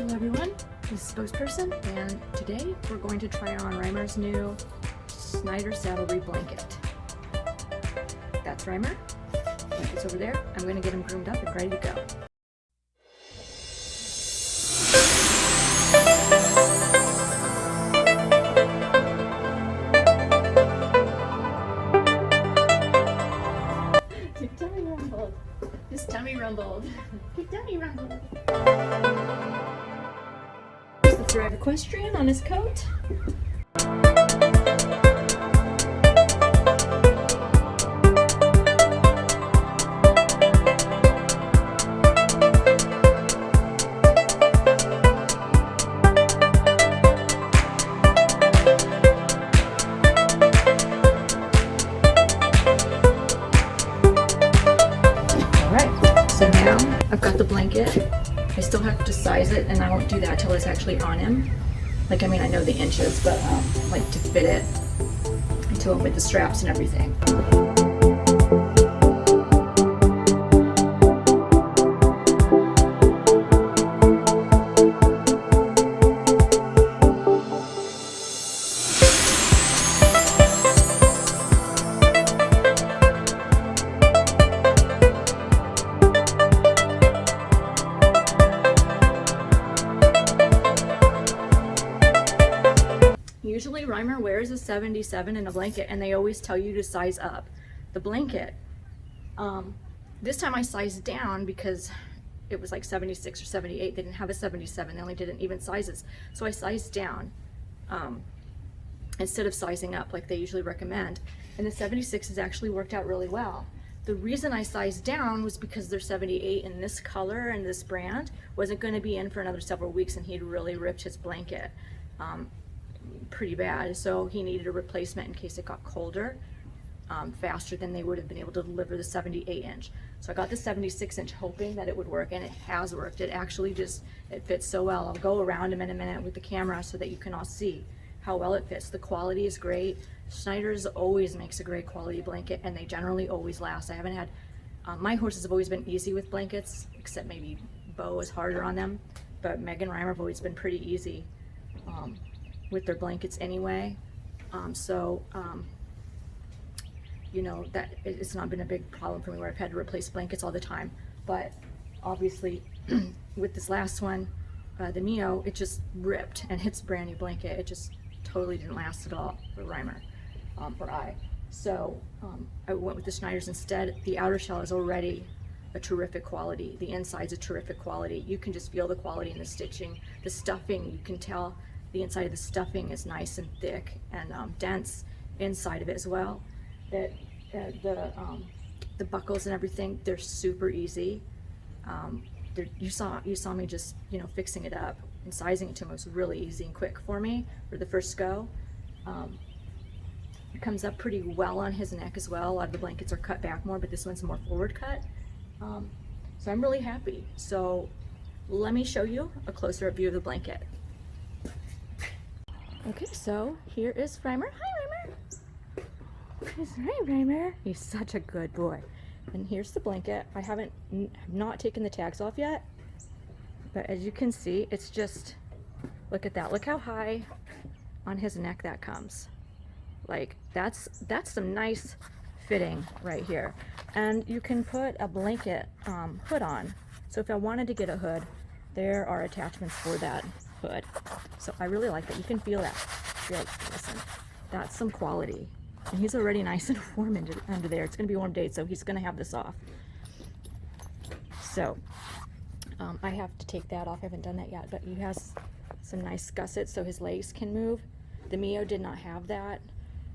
Hello everyone, this is Spokesperson, and today we're going to try on Reimer's new Schneiders Saddlery blanket. That's Reimer. Blanket's over there. I'm going to get him groomed up and ready to go. Your tummy rumbled. His tummy rumbled. Your tummy rumbled. The thread equestrian on his coat. Alright, so now I've got the blanket. I still have to size it, and I won't do that till it's actually on him. Like, I mean, I know the inches, but like to fit it into him with the straps and everything. Usually Reimer wears a 77 in a blanket, and they always tell you to size up the blanket. This time I sized down because it was like 76 or 78. They didn't have a 77. They only did an even sizes. So I sized down instead of sizing up like they usually recommend. And the 76 has actually worked out really well. The reason I sized down was because their 78 in this color and this brand wasn't going to be in for another several weeks, and he'd really ripped his blanket pretty bad, so he needed a replacement in case it got colder faster than they would have been able to deliver the 78 inch. So I got the 76 inch hoping that it would work, and it has worked. It actually just, it fits so well. I'll go around him in a minute with the camera so that you can all see how well it fits. The quality is great. Schneiders always makes a great quality blanket, and they generally always last. I haven't had, my horses have always been easy with blankets, except maybe Bo is harder on them, but Meg and Reimer have always been pretty easy with their blankets anyway. You know, that it's not been a big problem for me where I've had to replace blankets all the time. But obviously with this last one, the Neo, it just ripped, and it's a brand new blanket. It just totally didn't last at all for Reimer or I. So I went with the Schneiders instead. The outer shell is already a terrific quality. The inside's a terrific quality. You can just feel the quality in the stitching. The stuffing, you can tell the inside of the stuffing is nice and thick and dense inside of it as well. That the buckles and everything, they're super easy. You saw me just, you know, fixing it up and sizing it to him. It was really easy and quick for me for the first go. It comes up pretty well on his neck as well. A lot of the blankets are cut back more, but this one's more forward cut. So I'm really happy. So let me show you a closer view of the blanket. Okay, so here is Reimer. Hi, Reimer. Hi, Reimer. He's such a good boy. And here's the blanket. I have not taken the tags off yet, but as you can see, it's just, look at that. Look how high on his neck that comes. Like, that's some nice fitting right here. And you can put a blanket hood on. So if I wanted to get a hood, there are attachments for that hood. So I really like that. You can feel that. Feel, listen, that's some quality. And he's already nice and warm under there. It's going to be a warm day, so he's going to have this off. So I have to take that off. I haven't done that yet, but he has some nice gussets so his legs can move. The Mio did not have that.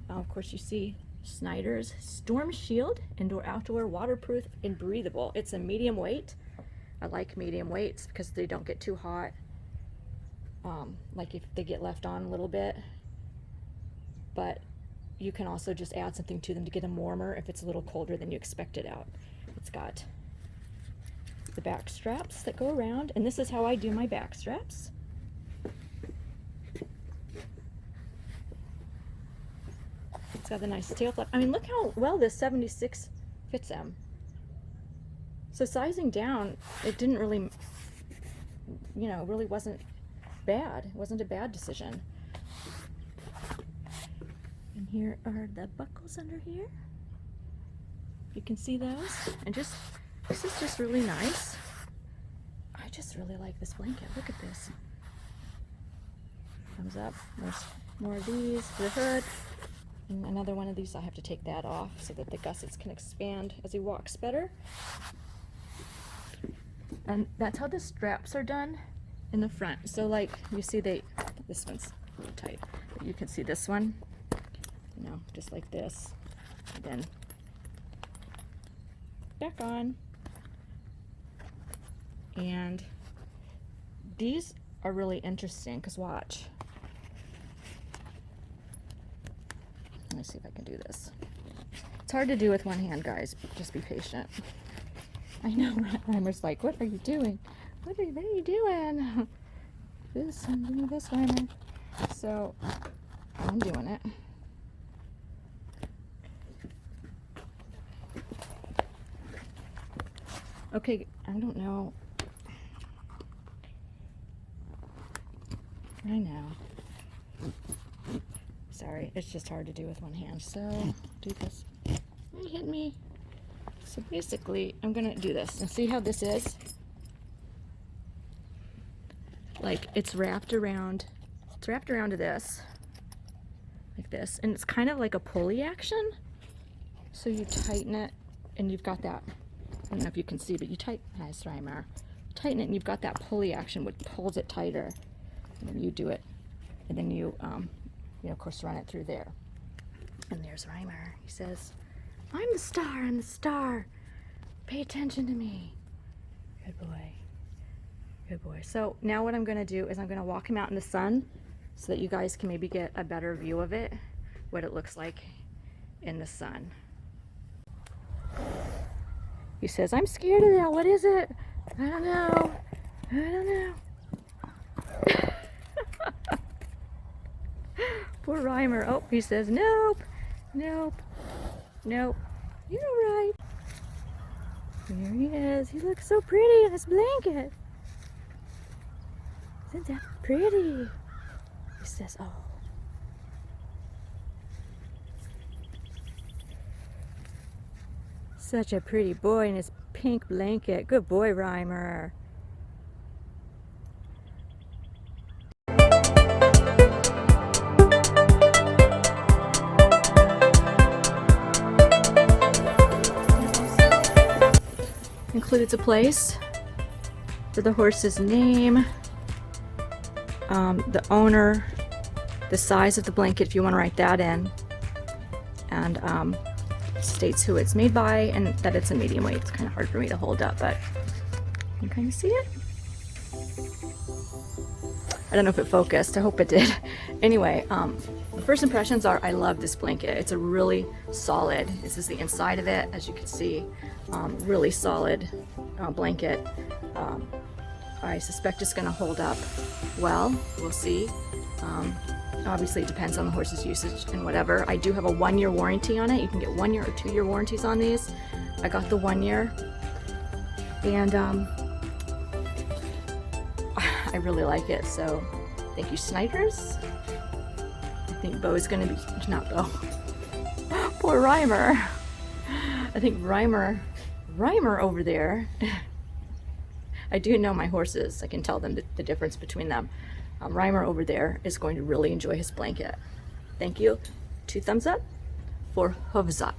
Of course, you see Schneiders Storm Shield, indoor, outdoor, waterproof, and breathable. It's a medium weight. I like medium weights because they don't get too hot. Like if they get left on a little bit, but you can also just add something to them to get them warmer if it's a little colder than you expect it out. It's got the back straps that go around, and this is how I do my back straps. It's got the nice tail flap. I mean, look how well this 76 fits him. So sizing down, it didn't really you know, really wasn't bad. It wasn't a bad decision. And here are the buckles under here. You can see those. And just, this is just really nice. I just really like this blanket. Look at this. Thumbs up. There's more of these for the hood. And another one of these, I have to take that off so that the gussets can expand as he walks better. And that's how the straps are done in the front. So like you see this one's tight. But you can see this one, you know, just like this. And then back on. And these are really interesting because watch. Let me see if I can do this. It's hard to do with one hand, guys. Just be patient. I know, Reimer's like, what are you doing? What are you doing? This, I'm doing this, Reimer. So, I'm doing it. Okay, I don't know. I know. Sorry, it's just hard to do with one hand. So, do this. You hit me. So basically, I'm gonna do this and see how this is. Like it's wrapped around to this, like this, and it's kind of like a pulley action. So you tighten it, and you've got that. I don't know if you can see, but you tighten it, and you've got that pulley action, which pulls it tighter. And then you do it, and then you of course, run it through there. And there's Reimer. He says, I'm the star, I'm the star. Pay attention to me. Good boy. Good boy. So now what I'm going to do is I'm going to walk him out in the sun so that you guys can maybe get a better view of it, what it looks like in the sun. He says, I'm scared of that. What is it? I don't know. I don't know. Poor Reimer. Oh, he says, nope, nope, nope. You're right. Here he is. He looks so pretty in his blanket. Isn't that pretty? He says, oh. Such a pretty boy in his pink blanket. Good boy, Reimer. Includes a place for the horse's name, the owner, the size of the blanket if you want to write that in, and states who it's made by and that it's a medium weight. It's kind of hard for me to hold up, but you can kind of see it. I don't know if it focused. I hope it did. Anyway, the first impressions are I love this blanket. It's a really solid, this is the inside of it, as you can see, really solid blanket. I suspect it's going to hold up well. We'll see. Obviously it depends on the horse's usage and whatever. I do have a 1-year warranty on it. You can get 1-year or 2-year warranties on these. I got the 1 year, and I really like it. So thank you, Schneiders. I think Bo's gonna be, not Bo. Poor Reimer. I think Reimer over there. I do know my horses. I can tell them the difference between them. Reimer over there is going to really enjoy his blanket. Thank you. 2 thumbs up for Hofzat.